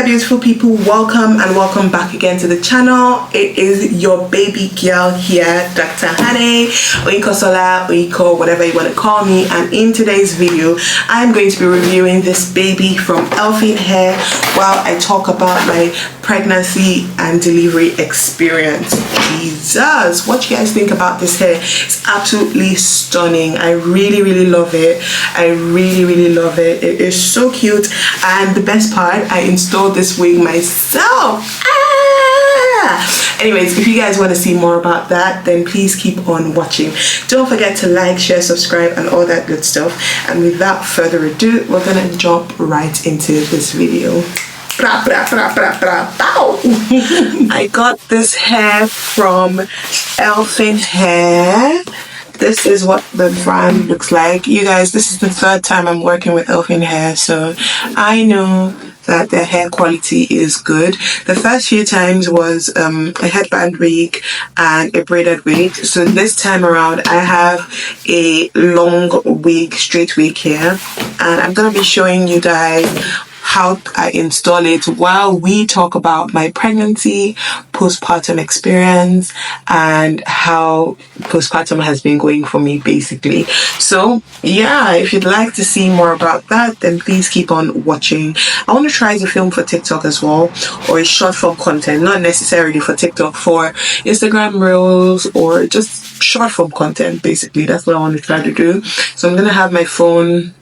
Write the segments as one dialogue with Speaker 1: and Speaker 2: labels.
Speaker 1: beautiful people, welcome and welcome back again to the channel. It is your baby girl here, Dr. Hane, Oiko Sola, Oiko, whatever you want to call me. And in today's video, I'm going to be reviewing this baby from ELFIN hair while I talk about my pregnancy and delivery experience. Jesus, what you guys think about this hair? It's absolutely stunning. I really love it. I really love it. It is so cute, and the best part, I installed this wig myself. Anyways, if you guys want to see more about that, then please keep on watching. Don't forget to like, share, subscribe, and all that good stuff. And without further ado, we're gonna jump right into this video. I got this hair from ELFIN hair. This is what the brand looks like. You guys, this is the third time I'm working with ELFIN hair, so I know that their hair quality is good. The first few times was a headband wig and a braided wig. So this time around I have a long wig, straight wig here, and I'm gonna be showing you guys how I install it while we talk about my pregnancy, postpartum experience, and how postpartum has been going for me basically. So yeah, if you'd like to see more about that, then please keep on watching. I want to try to film for TikTok as well, or a short form content, not necessarily for TikTok, for Instagram reels or just short form content basically. That's what I want to try to do. So I'm gonna have my phone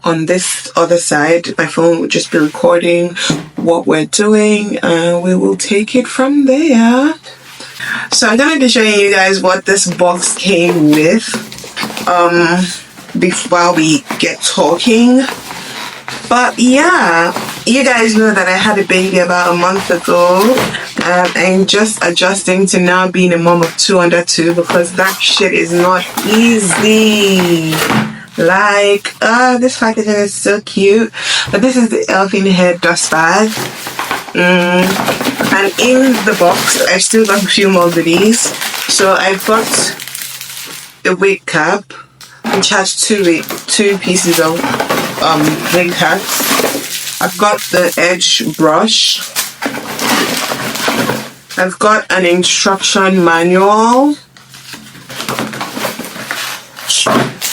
Speaker 1: on this other side. My phone will just be recording what we're doing, and we will take it from there. So I'm going to be showing you guys what this box came with while we get talking. But yeah, you guys know that I had a baby about a month ago. I'm just adjusting to now being a mom of 2 under 2, because that shit is not easy. Like, this packaging is so cute. But this is the ELFIN hair dust bag. And in the box, I still got a few more goodies. So I've got the wig cap, which has two pieces of wig caps. I've got the edge brush. I've got an instruction manual.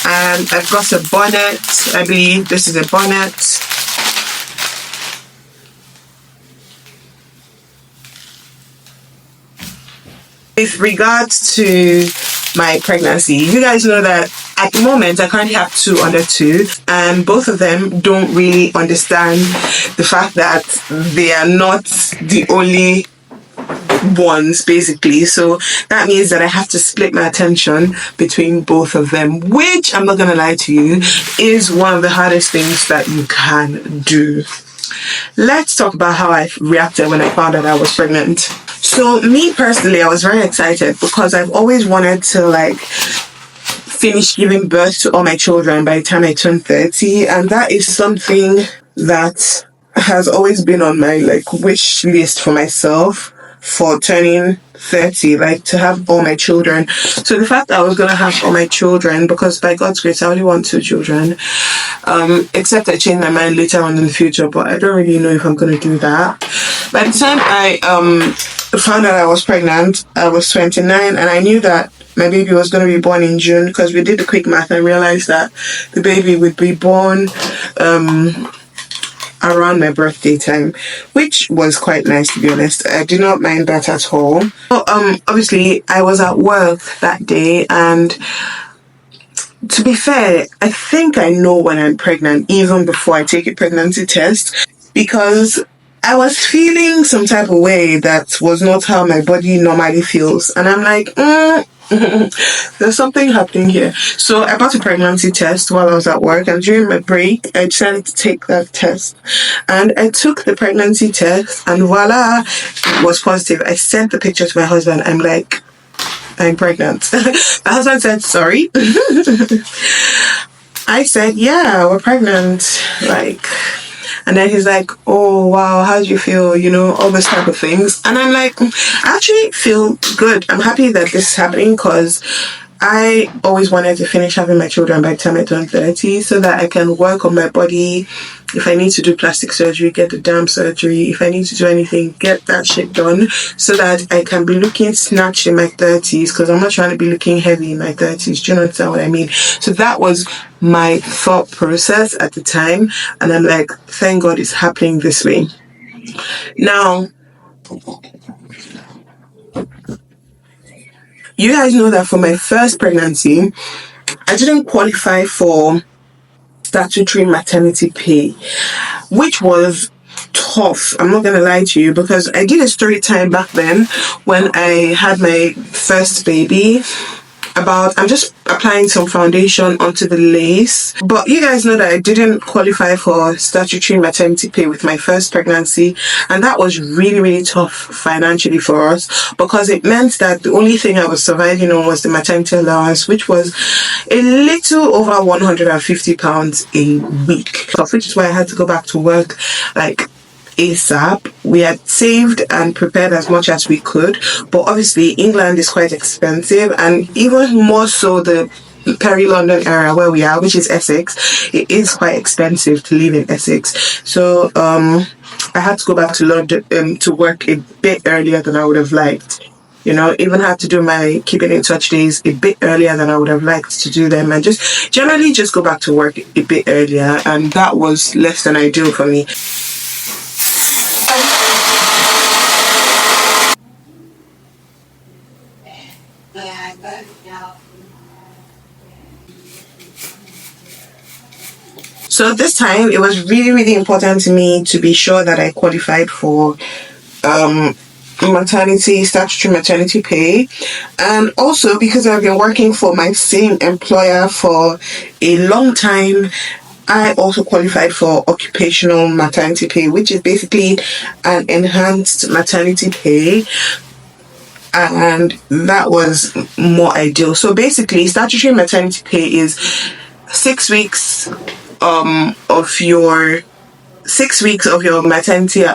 Speaker 1: And I've got a bonnet. I believe this is a bonnet. With regards to my pregnancy, you guys know that at the moment I currently have 2 under 2, and both of them don't really understand the fact that they are not the only ones basically. So that means that I have to split my attention between both of them, which, I'm not gonna lie to you, is one of the hardest things that you can do. Let's talk about how I reacted when I found out I was pregnant. So me personally, I was very excited because I've always wanted to finish giving birth to all my children by the time I turn 30, and that is something that has always been on my wish list for myself for turning 30, to have all my children. So the fact that I was gonna have all my children, because by God's grace I only want 2 children, except I change my mind later on in the future, but I don't really know if I'm gonna do that. By the time I found out I was pregnant, I was 29, and I knew that my baby was going to be born in June, because we did the quick math and realized that the baby would be born around my birthday time, which was quite nice, to be honest. I did not mind that at all. So, obviously I was at work that day, and to be fair, I think I know when I'm pregnant even before I take a pregnancy test, because I was feeling some type of way that was not how my body normally feels, and I'm like, there's something happening here. So I bought a pregnancy test while I was at work, and during my break I decided to take that test, and I took the pregnancy test, and voila, it was positive. I sent the picture to my husband. I'm like, I'm pregnant. My husband said, sorry. I said, yeah, we're pregnant. And then he's like, oh wow, how do you feel, all those type of things. And I'm like, I actually feel good. I'm happy that this is happening, because I always wanted to finish having my children by the time I turn 30 so that I can work on my body. If I need to do plastic surgery, get the damn surgery. If I need to do anything, get that shit done so that I can be looking snatched in my 30s, because I'm not trying to be looking heavy in my 30s. Do you understand what I mean? So that was my thought process at the time. And I'm like, thank God it's happening this way. Now, you guys know that for my first pregnancy, I didn't qualify for statutory maternity pay, which was tough. I'm not gonna lie to you, because I did a story time back then when I had my first baby about I'm just applying some foundation onto the lace. But you guys know that I didn't qualify for statutory maternity pay with my first pregnancy, and that was really, really tough financially for us, because it meant that the only thing I was surviving on was the maternity allowance, which was a little over £150 a week, which is why I had to go back to work like ASAP. We had saved and prepared as much as we could, but obviously England is quite expensive, and even more so the Peri-London area where we are, which is Essex. It is quite expensive to live in Essex. So I had to go back to London to work a bit earlier than I would have liked. You know, even had to do my keeping in touch days a bit earlier than I would have liked to do them, and just generally just go back to work a bit earlier, and that was less than ideal for me. So this time it was really, really important to me to be sure that I qualified for statutory maternity pay, and also because I've been working for my same employer for a long time, I also qualified for occupational maternity pay, which is basically an enhanced maternity pay, and that was more ideal. So basically, statutory maternity pay is 6 weeks of your 6 weeks of your maternity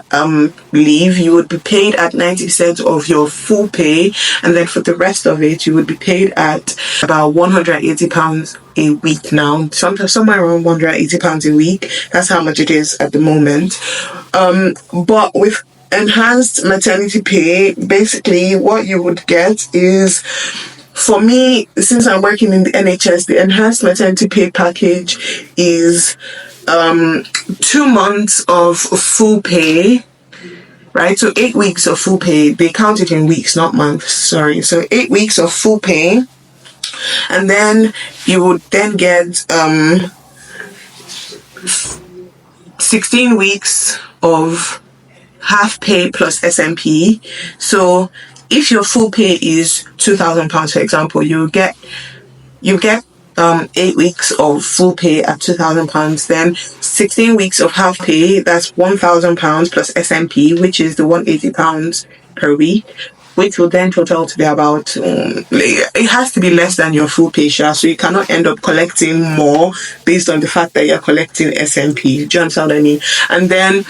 Speaker 1: leave. You would be paid at 90% of your full pay, and then for the rest of it you would be paid at about £180 a week. Now somewhere around £180 a week, that's how much it is at the moment. But with enhanced maternity pay, basically what you would get is, for me, since I'm working in the NHS, the enhanced maternity pay package is 2 months of full pay, right? So 8 weeks of full pay. They count it in weeks, not months. Sorry. So 8 weeks of full pay, and then you would then get 16 weeks of half pay plus SMP. So if your full pay is £2,000, for example, you get 8 weeks of full pay at £2,000, then 16 weeks of half pay, that's £1,000 plus SMP, which is the £180 per week, which will then total to be about, it has to be less than your full pay share, so you cannot end up collecting more based on the fact that you're collecting SMP. Do you understand what I mean? And then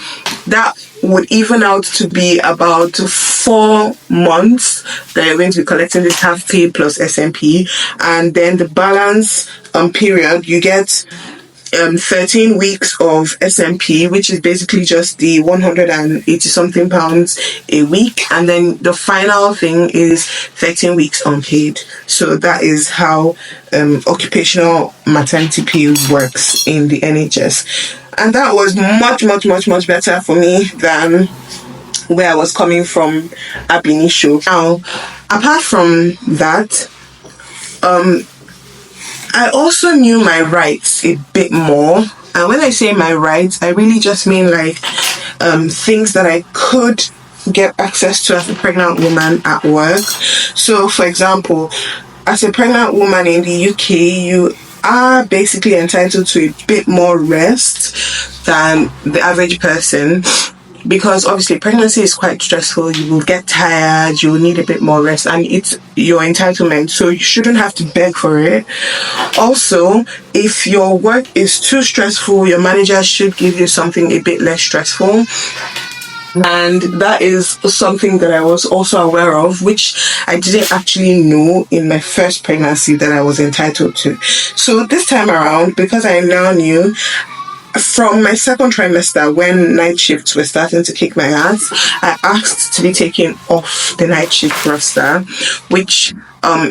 Speaker 1: that would even out to be about 4 months that you're going to be collecting this half pay plus SMP, and then the balance period you get 13 weeks of SMP, which is basically just the 180 something pounds a week, and then the final thing is 13 weeks unpaid. So that is how occupational maternity pay works in the NHS, and that was much better for me than where I was coming from ab initio. Now, apart from that, I also knew my rights a bit more. And when I say my rights, I really just mean like things that I could get access to as a pregnant woman at work. So, for example, as a pregnant woman in the UK, you are basically entitled to a bit more rest than the average person, because obviously pregnancy is quite stressful. You will get tired, you will need a bit more rest, and it's your entitlement, so you shouldn't have to beg for it. Also, if your work is too stressful, your manager should give you something a bit less stressful. And that is something that I was also aware of, which I didn't actually know in my first pregnancy that I was entitled to. So this time around, because I now knew, from my second trimester, when night shifts were starting to kick my ass, I asked to be taken off the night shift roster, which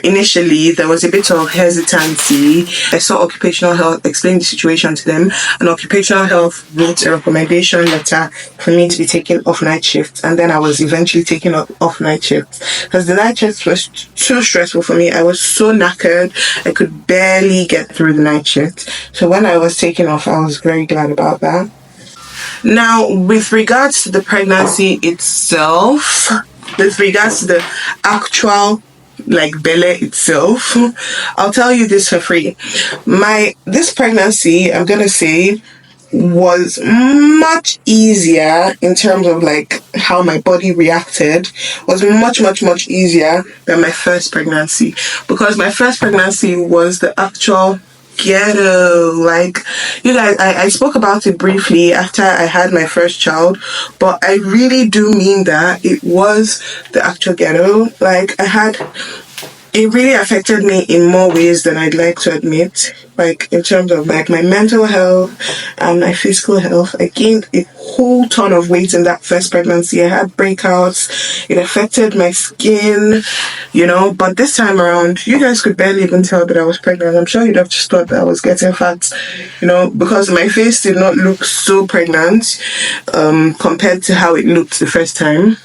Speaker 1: initially there was a bit of hesitancy. I saw occupational health, explained the situation to them, and occupational health wrote a recommendation letter for me to be taken off night shifts, and then I was eventually taken off night shifts because the night shifts was too stressful for me. I was so knackered, I could barely get through the night shift. So when I was taken off, I was very glad about that. Now, with regards to the pregnancy itself, with regards to the actual belly itself, I'll tell you this for free. This pregnancy, I'm gonna say, was much easier in terms of how my body reacted, was much easier than my first pregnancy, because my first pregnancy was the actual ghetto. You guys, I spoke about it briefly after I had my first child, but I really do mean that it was the actual ghetto. It really affected me in more ways than I'd like to admit. In terms of my mental health and my physical health, I gained a whole ton of weight in that first pregnancy. I had breakouts. It affected my skin, but this time around, you guys could barely even tell that I was pregnant. I'm sure you'd have just thought that I was getting fat, because my face did not look so pregnant, compared to how it looked the first time.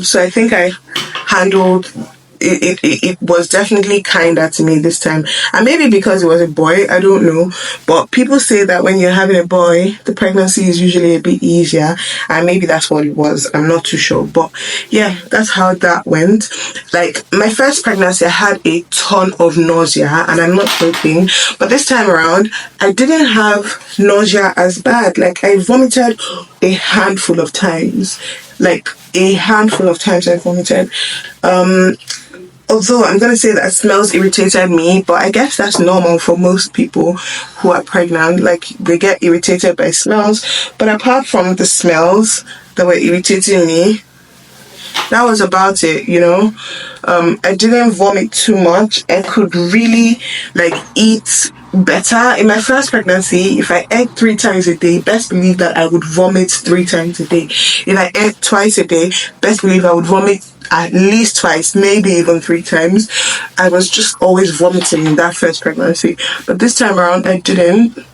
Speaker 1: So I think I handled it was definitely kinder to me this time. And maybe because it was a boy, I don't know. But people say that when you're having a boy, the pregnancy is usually a bit easier. And maybe that's what it was. I'm not too sure. But yeah, that's how that went. My first pregnancy, I had a ton of nausea. And I'm not joking. But this time around, I didn't have nausea as bad. I vomited a handful of times. A handful of times I vomited. Although I'm going to say that smells irritated me, but I guess that's normal for most people who are pregnant. They get irritated by smells. But apart from the smells that were irritating me, that was about it, I didn't vomit too much. I could really eat better. In my first pregnancy, if I ate 3 times a day, best believe that I would vomit 3 times a day. If I ate twice a day, best believe I would vomit at least twice, maybe even 3 times. I was just always vomiting in that first pregnancy. But this time around, I didn't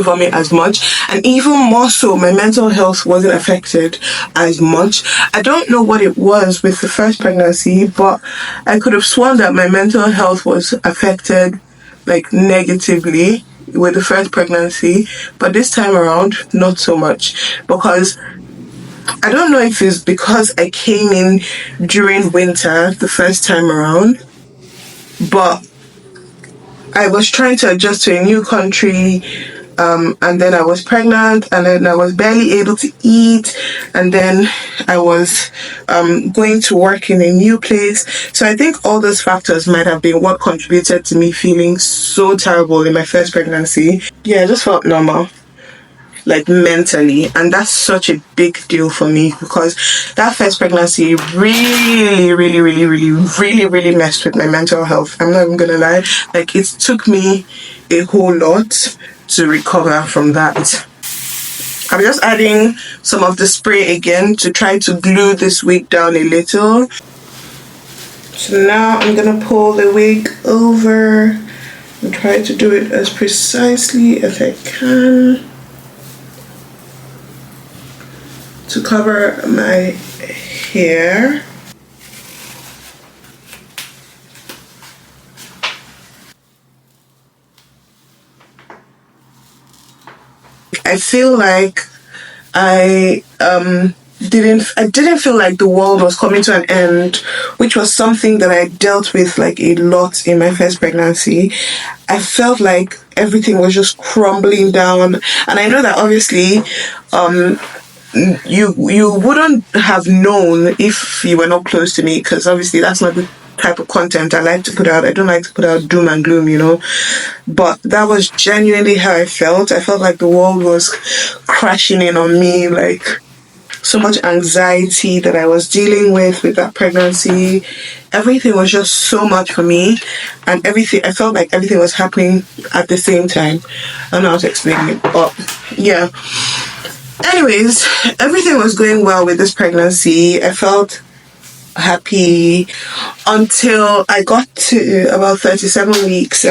Speaker 1: vomit as much, and even more so, my mental health wasn't affected as much. I don't know what it was with the first pregnancy, but I could have sworn that my mental health was affected negatively with the first pregnancy, but this time around, not so much, because I don't know if it's because I came in during winter the first time around, but I was trying to adjust to a new country, and then I was pregnant, and then I was barely able to eat, and then I was going to work in a new place. So I think all those factors might have been what contributed to me feeling so terrible in my first pregnancy. Yeah, I just felt normal, mentally, and that's such a big deal for me, because that first pregnancy really messed with my mental health. I'm not even gonna lie. It took me a whole lot to recover from that. I'm just adding some of the spray again to try to glue this wig down a little. So now I'm gonna pull the wig over and try to do it as precisely as I can to cover my hair. I feel like I didn't feel like the world was coming to an end, which was something that I dealt with a lot in my first pregnancy. I felt like everything was just crumbling down, and I know that obviously you wouldn't have known if you were not close to me, because obviously that's not the type of content I like to put out. I don't like to put out doom and gloom, but that was genuinely how I felt. I felt like the world was crashing in on me, so much anxiety that I was dealing with that pregnancy. Everything was just so much for me, and I felt like everything was happening at the same time. I don't know how to explain it, but yeah. Anyways, everything was going well with this pregnancy. I felt happy until I got to about 37 weeks.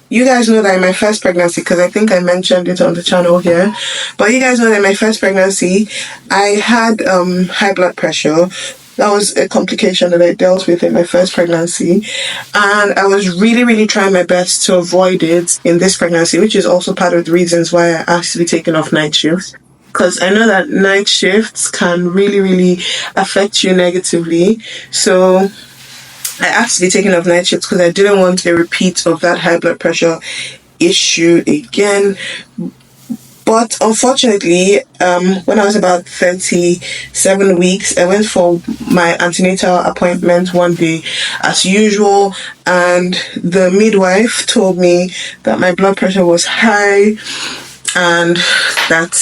Speaker 1: You guys know that in my first pregnancy, because I think I mentioned it on the channel here, but you guys know that in my first pregnancy, I had high blood pressure. That was a complication that I dealt with in my first pregnancy, and I was really, really trying my best to avoid it in this pregnancy, which is also part of the reasons why I asked to be taken off night shifts. Because I know that night shifts can really, really affect you negatively. So I asked to be taken off night shifts because I didn't want a repeat of that high blood pressure issue again. But unfortunately, when I was about 37 weeks, I went for my antenatal appointment one day as usual, and the midwife told me that my blood pressure was high and that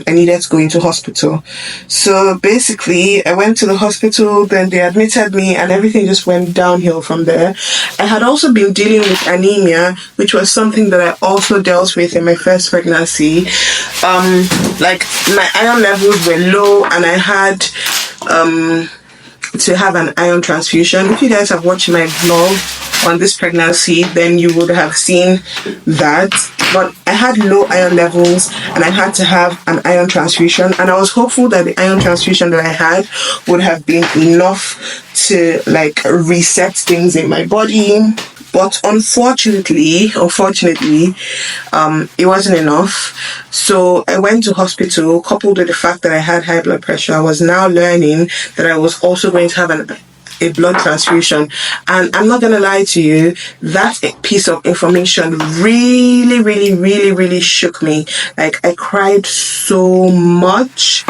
Speaker 1: I needed to go into hospital. So basically, I went to the hospital, then they admitted me, and everything just went downhill from there. I had also been dealing with anemia, which was something that I also dealt with in my first pregnancy. Like, my iron levels were low, and I had to have an iron transfusion. If you guys have watched my vlog on this pregnancy, then you would have seen that. But I had low iron levels and I had to have an iron transfusion, and I was hopeful that the iron transfusion that I had would have been enough to like reset things in my body. But unfortunately, it wasn't enough. So I went to hospital. Coupled with the fact that I had high blood pressure, I was now learning that I was also going to have a blood transfusion. And I'm not gonna lie to you, that piece of information really, really, really, really shook me. Like, I cried so much.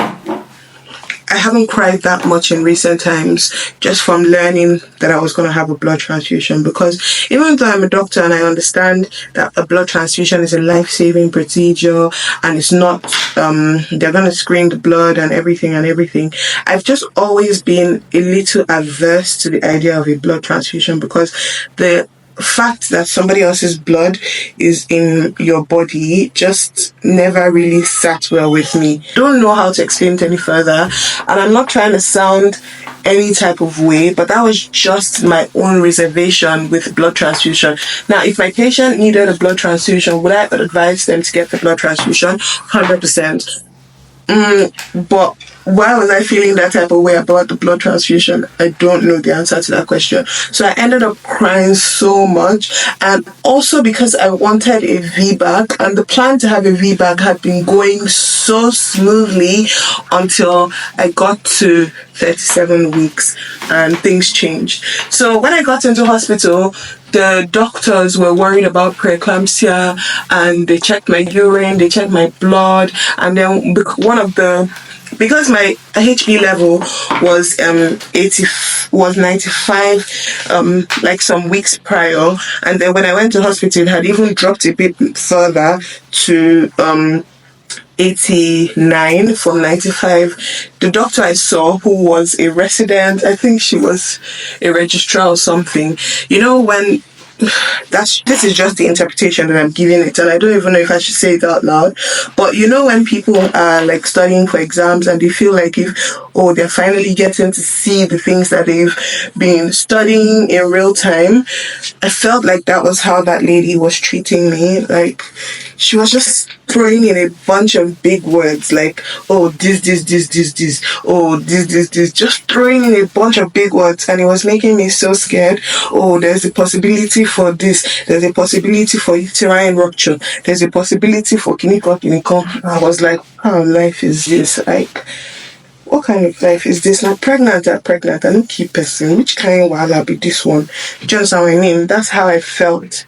Speaker 1: I haven't cried that much in recent times, just from learning that I was going to have a blood transfusion. Because even though I'm a doctor and I understand that a blood transfusion is a life-saving procedure and it's not, they're going to screen the blood and everything, I've just always been a little averse to the idea of a blood transfusion, because the fact that somebody else's blood is in your body just never really sat well with me. Don't know how to explain it any further, and I'm not trying to sound any type of way, but that was just my own reservation with blood transfusion. Now, if my patient needed a blood transfusion, would I advise them to get the blood transfusion? 100%. But why was I feeling that type of way about the blood transfusion? I don't know the answer to that question. So I ended up crying so much, and also because I wanted a VBAC, and the plan to have a VBAC had been going so smoothly until I got to 37 weeks and things changed. So when I got into hospital, the doctors were worried about preeclampsia, and they checked my urine, they checked my blood, and then because my HB level was 95 like some weeks prior, and then when I went to hospital, it had even dropped a bit further to 89 from 95. The doctor I saw, who was a resident, I think she was a registrar or something, you know, when this is just the interpretation that I'm giving it, and I don't even know if I should say it out loud, but you know, when people are like studying for exams and they feel like they're finally getting to see the things that they've been studying in real time, I felt like that was how that lady was treating me. Like, she was just throwing in a bunch of big words like, oh, this, oh, this, just throwing in a bunch of big words, and it was making me so scared. Oh, there's a possibility for this, there's a possibility for uterine rupture, there's a possibility for kiniko. I was like, what kind of life is this? Like, what kind of life is this? Not pregnant, I don't keep person. Which kind of wild be this one? Do you understand what I mean? That's how I felt.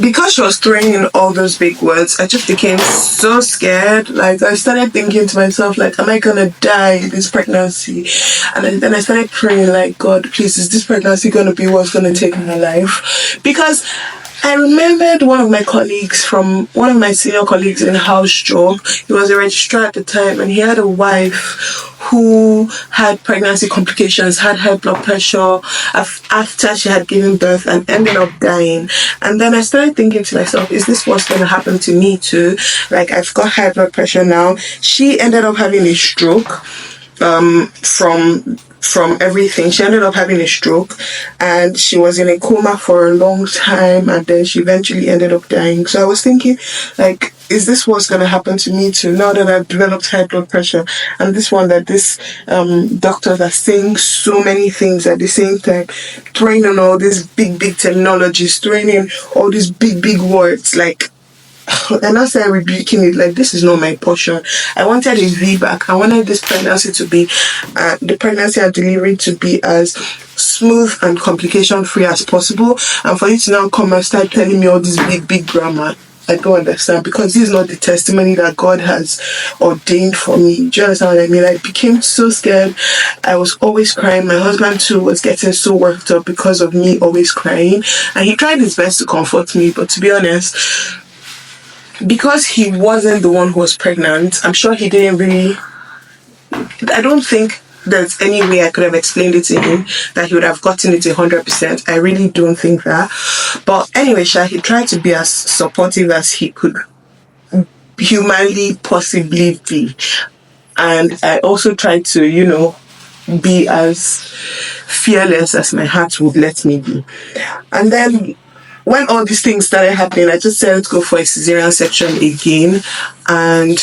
Speaker 1: Because she was throwing in all those big words, I just became so scared. Like, I started thinking to myself, like, am I gonna die in this pregnancy? And then I started praying, like, God, please, is this pregnancy gonna be what's gonna take my life? Because I remembered one of my senior colleagues in house job. He was a registrar at the time, and he had a wife who had pregnancy complications, had high blood pressure after she had given birth and ended up dying. And then I started thinking to myself, is this what's going to happen to me too? Like, I've got high blood pressure now. She ended up having a stroke from everything. She ended up having a stroke, and she was in a coma for a long time, and then she eventually ended up dying. So I was thinking, like, is this what's going to happen to me too, now that I've developed high blood pressure? And this one that this doctors are saying so many things at the same time, throwing in all these big technologies, throwing in all these big words, like, and I started rebuking it, like, this is not my portion. I wanted a VBAC. I wanted this pregnancy to be, the pregnancy and delivery to be as smooth and complication free as possible. And for you to now come and start telling me all this big grammar, I don't understand, because this is not the testimony that God has ordained for me. Do you understand what I mean? I became so scared. I was always crying. My husband too was getting so worked up because of me always crying. And he tried his best to comfort me, but to be honest, because he wasn't the one who was pregnant, I'm sure he didn't really... I don't think there's any way I could have explained it to him that he would have gotten it 100%. I really don't think that. But anyway, he tried to be as supportive as he could humanly possibly be. And I also tried to, be as fearless as my heart would let me be. And then when all these things started happening, I just said, let's go for a cesarean section again. And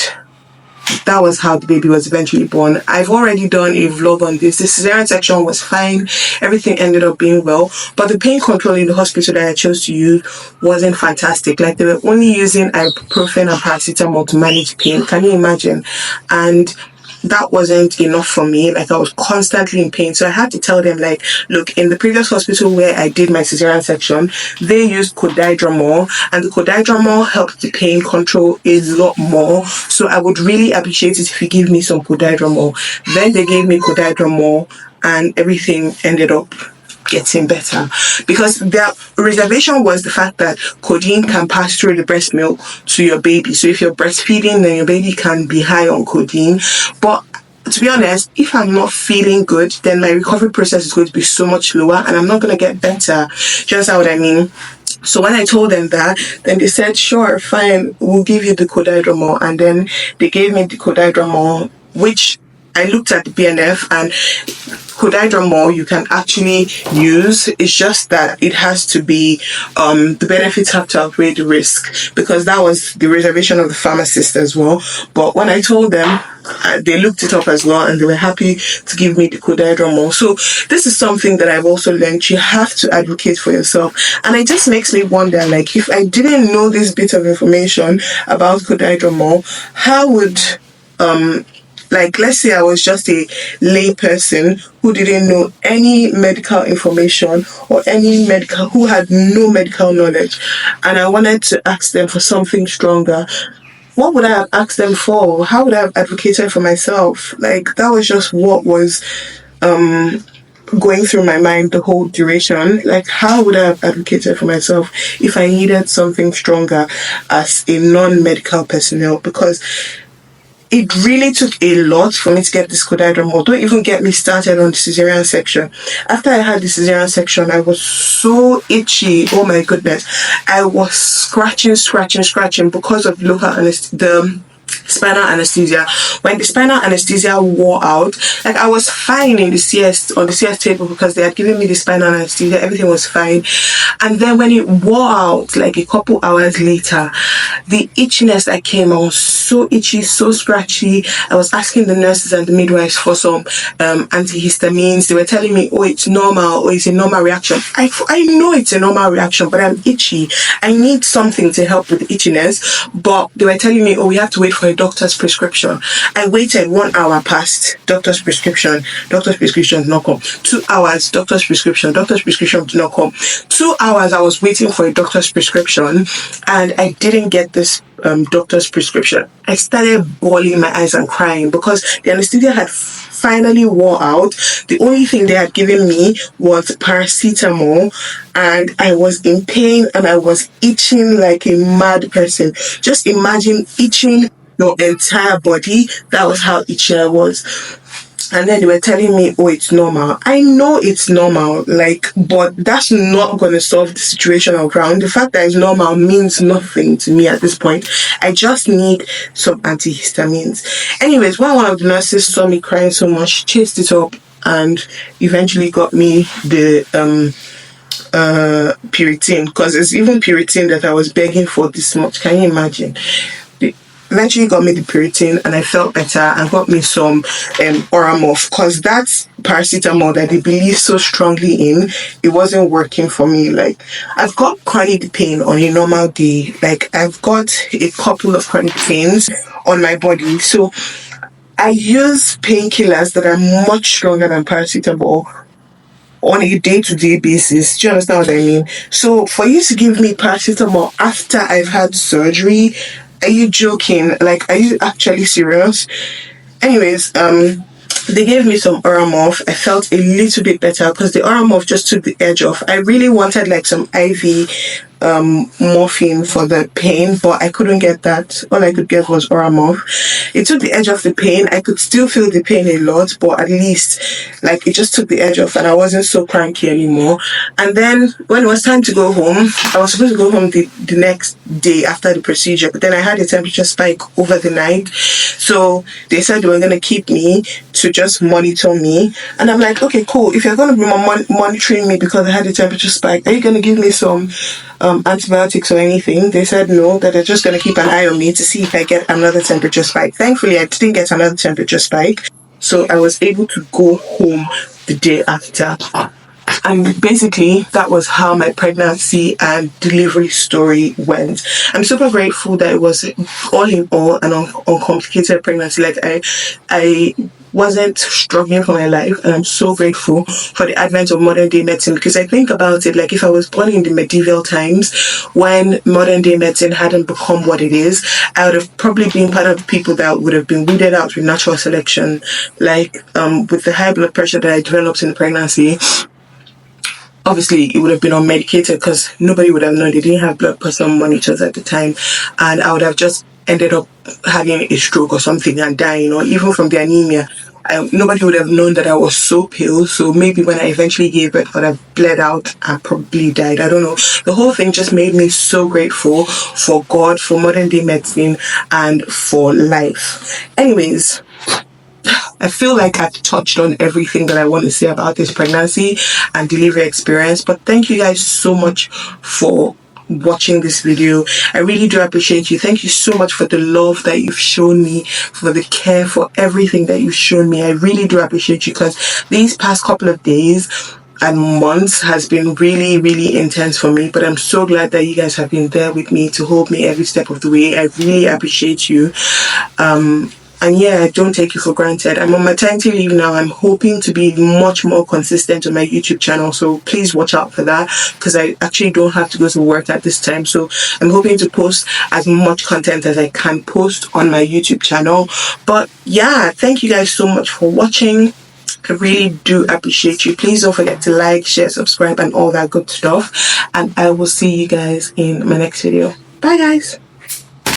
Speaker 1: that was how the baby was eventually born. I've already done a vlog on this. The cesarean section was fine. Everything ended up being well. But the pain control in the hospital that I chose to use wasn't fantastic. Like, they were only using ibuprofen and paracetamol to manage pain. Can you imagine? And that wasn't enough for me. Like, I was constantly in pain. So I had to tell them, like, look, in the previous hospital where I did my cesarean section, they used codidramol, and the codidramol helped the pain control a lot more. So I would really appreciate it if you give me some codidramol. Then they gave me codidramol, and everything ended up getting better, because their reservation was the fact that codeine can pass through the breast milk to your baby. So if you're breastfeeding, then your baby can be high on codeine. But to be honest, if I'm not feeling good, then my recovery process is going to be so much slower, and I'm not going to get better. Do you understand what I mean? So when I told them that, then they said, sure, fine, we'll give you the codidramol. And then they gave me the codidramol, which I looked at the BNF, and codidramol you can actually use. It's just that it has to be, the benefits have to outweigh the risk, because that was the reservation of the pharmacist as well. But when I told them, they looked it up as well, and they were happy to give me the codidramol. So this is something that I've also learned. You have to advocate for yourself. And it just makes me wonder, like, if I didn't know this bit of information about codidramol, how would like, let's say I was just a lay person who didn't know any medical information, or who had no medical knowledge, and I wanted to ask them for something stronger. What would I have asked them for? How would I have advocated for myself? Like, that was just what was going through my mind the whole duration. Like, how would I have advocated for myself if I needed something stronger as a non-medical personnel? Because it really took a lot for me to get this codidramol. Don't even get me started on the cesarean section. After I had the cesarean section, I was so itchy. Oh my goodness. I was scratching because of the spinal anesthesia. When the spinal anesthesia wore out, like, I was fine in the CS table because they had given me the spinal anesthesia. Everything was fine. And then when it wore out, like a couple hours later, the itchiness that came, I was so itchy, so scratchy. I was asking the nurses and the midwives for some antihistamines. They were telling me, oh, it's normal, or it's a normal reaction. I know it's a normal reaction, but I'm itchy. I need something to help with the itchiness. But they were telling me, oh, we have to wait for a doctor's prescription. I waited 1 hour past, doctor's prescription did not come. 2 hours, doctor's prescription did not come. 2 hours I was waiting for a doctor's prescription, and I didn't get this doctor's prescription. I started bawling my eyes and crying because the anesthesia had finally wore out. The only thing they had given me was paracetamol, and I was in pain and I was itching like a mad person. Just imagine itching your entire body. That was how itchy I was. And then they were telling me, oh, it's normal. I know it's normal, like, but that's not going to solve the situation on ground. The fact that it's normal means nothing to me at this point. I just need some antihistamines. Anyways, when one of the nurses saw me crying so much, she chased it up and eventually got me the Puritan, because it's even Puritan that I was begging for this much. Can you imagine? They eventually got me the Puritan and I felt better, and got me some Oramoff, because that's paracetamol that they believe so strongly in. It wasn't working for me. Like, I've got chronic pain on a normal day. Like, I've got a couple of chronic pains on my body, so I use painkillers that are much stronger than paracetamol on a day-to-day basis. Do you understand what I mean? So for you to give me paracetamol after I've had surgery, are you joking? Like, are you actually serious? Anyways, they gave me some Oramoff. I felt a little bit better because the Oramoff just took the edge off. I really wanted like some IV morphine for the pain, but I couldn't get that. All I could get was Oramoff. It took the edge off the pain. I could still feel the pain a lot, but at least like it just took the edge off and I wasn't so cranky anymore. And then when it was time to go home, I was supposed to go home the next day after the procedure, but then I had a temperature spike over the night. So they said they were going to keep me to just monitor me. And I'm like, okay, cool. If you're going to be monitoring me because I had a temperature spike, are you going to give me some antibiotics or anything? They said no, that they're just going to keep an eye on me to see if I get another temperature spike. Thankfully, I didn't get another temperature spike, so I was able to go home the day after. And basically, that was how my pregnancy and delivery story went. I'm super grateful that it was all in all an uncomplicated pregnancy. Like, I wasn't struggling for my life, and I'm so grateful for the advent of modern day medicine, because I think about it, like, if I was born in the medieval times when modern day medicine hadn't become what it is, I would have probably been part of the people that would have been weeded out with natural selection. Like, with the high blood pressure that I developed in pregnancy, obviously it would have been unmedicated because nobody would have known. They didn't have blood pressure monitors at the time, and I would have just ended up having a stroke or something and dying, or even from the anemia. Nobody would have known that I was so pale. So maybe when I eventually gave birth, I would have bled out and probably died. I don't know. The whole thing just made me so grateful for God, for modern day medicine, and for life. Anyways, I feel like I've touched on everything that I want to say about this pregnancy and delivery experience. But thank you guys so much for watching this video. I really do appreciate you. Thank you so much for the love that you've shown me, for the care, for everything that you've shown me. I really do appreciate you, because these past couple of days and months has been really, really intense for me. But I'm so glad that you guys have been there with me to hold me every step of the way. I really appreciate you. And yeah, don't take you for granted. I'm on maternity leave now. I'm hoping to be much more consistent on my YouTube channel. So please watch out for that, because I actually don't have to go to work at this time. So I'm hoping to post as much content as I can post on my YouTube channel. But yeah, thank you guys so much for watching. I really do appreciate you. Please don't forget to like, share, subscribe, and all that good stuff. And I will see you guys in my next video. Bye, guys.